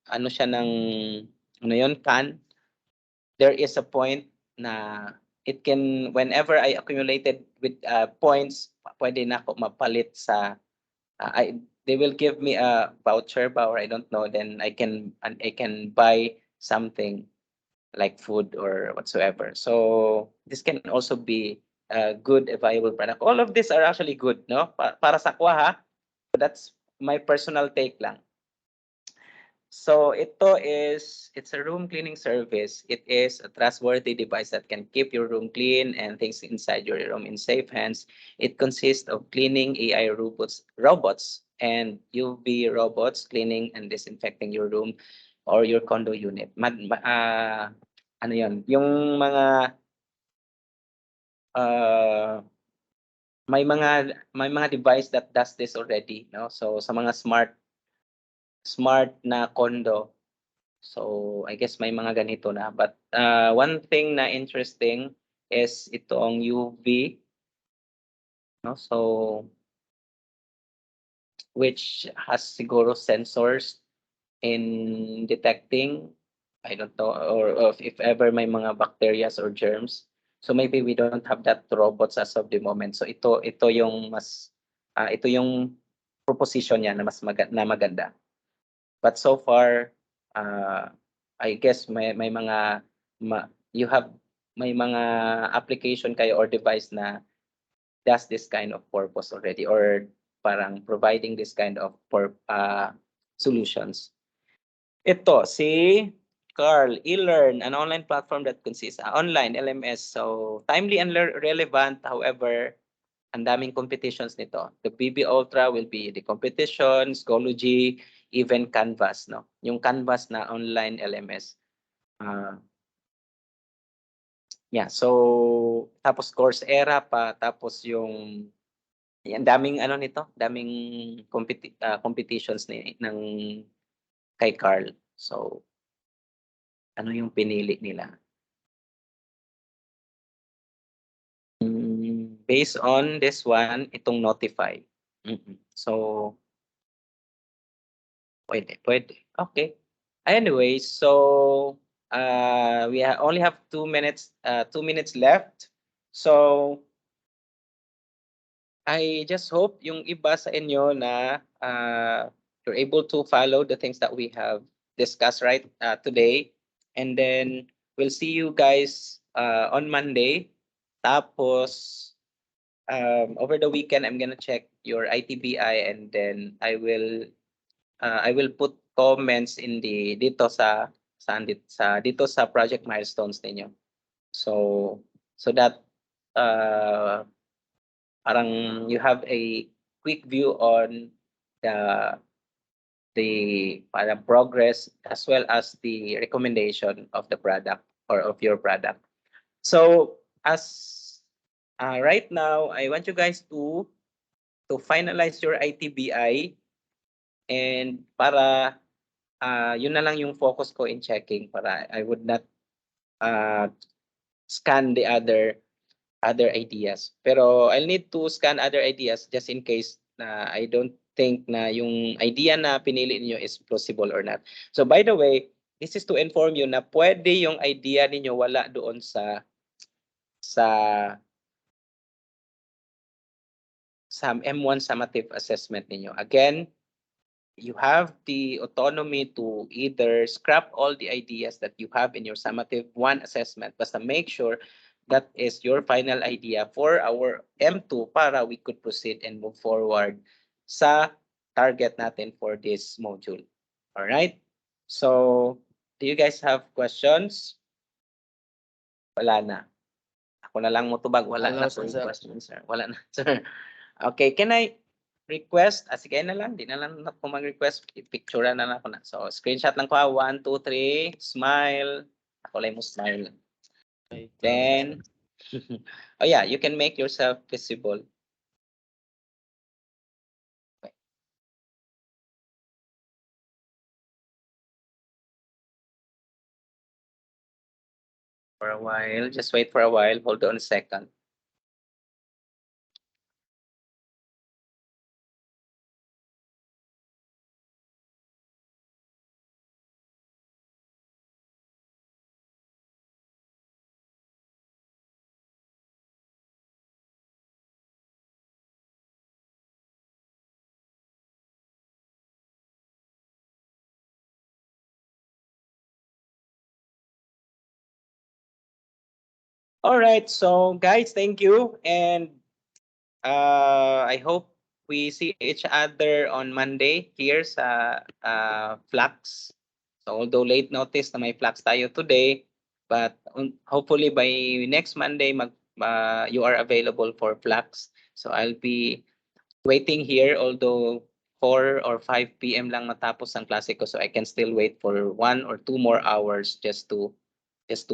ano siya ng can, there is a point na it can, whenever I accumulated with points, pwede na ako mapalit sa they will give me a voucher ba, or I don't know, then I can buy something like food or whatsoever. So this can also be a good, viable product. All of these are actually good, no? Para sa kwa, ha? That's my personal take lang. So it's a room cleaning service. It is a trustworthy device that can keep your room clean and things inside your room in safe hands. It consists of cleaning AI robots and UV robots cleaning and disinfecting your room or your condo unit. Ano yun? Yung mga may mga device that does this already, no? So sa mga smart na condo, so I guess may mga ganito na. But one thing na interesting is itong UV, no? So which has siguro sensors in detecting, I don't know, or if ever may mga bacteria or germs. So maybe we don't have that robots as of the moment. So ito yung mas ito yung proposition niya na mas maganda. But so far, I guess may mga may mga application kayo or device na does this kind of purpose already, or parang providing this kind of solutions. Ito si Carl, eLearn, an online platform that consists online LMS. So timely and relevant. However, ang daming competitions nito. The PB Ultra will be the competition, Schoology, even Canvas, no? Yung Canvas na online LMS. Yeah, so tapos Coursera pa, tapos yung yan daming ano nito, daming competitions ng kay Carl. So ano yung pinili nila? Based on this one, itong notify. So pwede. Okay. Anyway, so we only have 2 minutes 2 minutes left. So I just hope yung iba sa inyo na you're able to follow the things that we have discussed today. And then we'll see you guys on Monday. Tapos over the weekend, I'm gonna check your ITBI, and then I will put comments in the dito sa project milestones ninyo. So that parang you have a quick view on the parang progress as well as the recommendation of the product or of your product. So as right now, I want you guys to finalize your ITBI, and para yun na lang yung focus ko in checking, para I would not scan the other ideas. Pero I'll need to scan other ideas just in case na I don't think na yung idea na pinili niyo is plausible or not. So by the way, this is to inform you na pwede yung idea niyo wala doon sa M1 summative assessment ninyo. Again, you have the autonomy to either scrap all the ideas that you have in your summative 1 assessment, basta make sure that is your final idea for our M2 para we could proceed and move forward sa target natin for this module. All right? So, do you guys have questions? Wala na. Ako na lang mutubag. Wala Wala, na po sir. questions, sir. Wala na, sir. Okay, can I request? Sige na lang. Di na lang ako mag-request. Picture na lang ako na. So, screenshot lang ko. 1, 2, 3. Smile. Ako lang mo smile. Okay, Then, oh yeah, you can make yourself visible. For a while, just wait for a while. Hold on a second. All right, so guys, thank you, and I hope we see each other on Monday here sa Flux. So although late notice na may Flux tayo today, but hopefully by next Monday you are available for Flux. So I'll be waiting here, although 4 or 5 p.m. lang matapos ang klase ko, so I can still wait for 1 or 2 more hours just to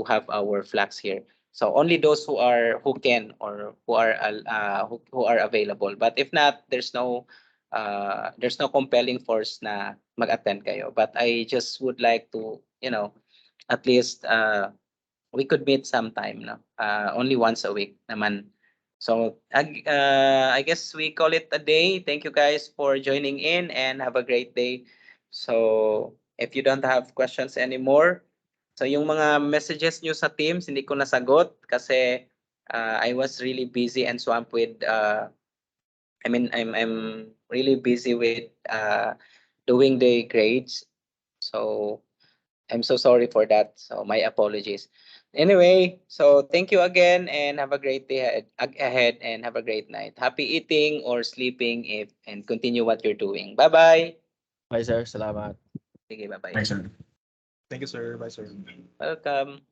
have our Flux here. So only those who can or who are available. But if not, there's no compelling force na mag-attend kayo. But I just would like to, at least we could meet sometime, no? Only once a week naman. So I guess we call it a day. Thank you guys for joining in, and have a great day. So if you don't have questions anymore, so yung mga messages nyo sa Teams, hindi ko nasagot kasi I was really busy and swamped with, I'm really busy with doing the grades. So I'm so sorry for that. So my apologies. Anyway, so thank you again, and have a great day ahead, and have a great night. Happy eating or sleeping and continue what you're doing. Bye-bye. Bye, sir. Salamat. Sige, bye-bye. Bye, sir. Thank you, sir. Bye, sir. Welcome.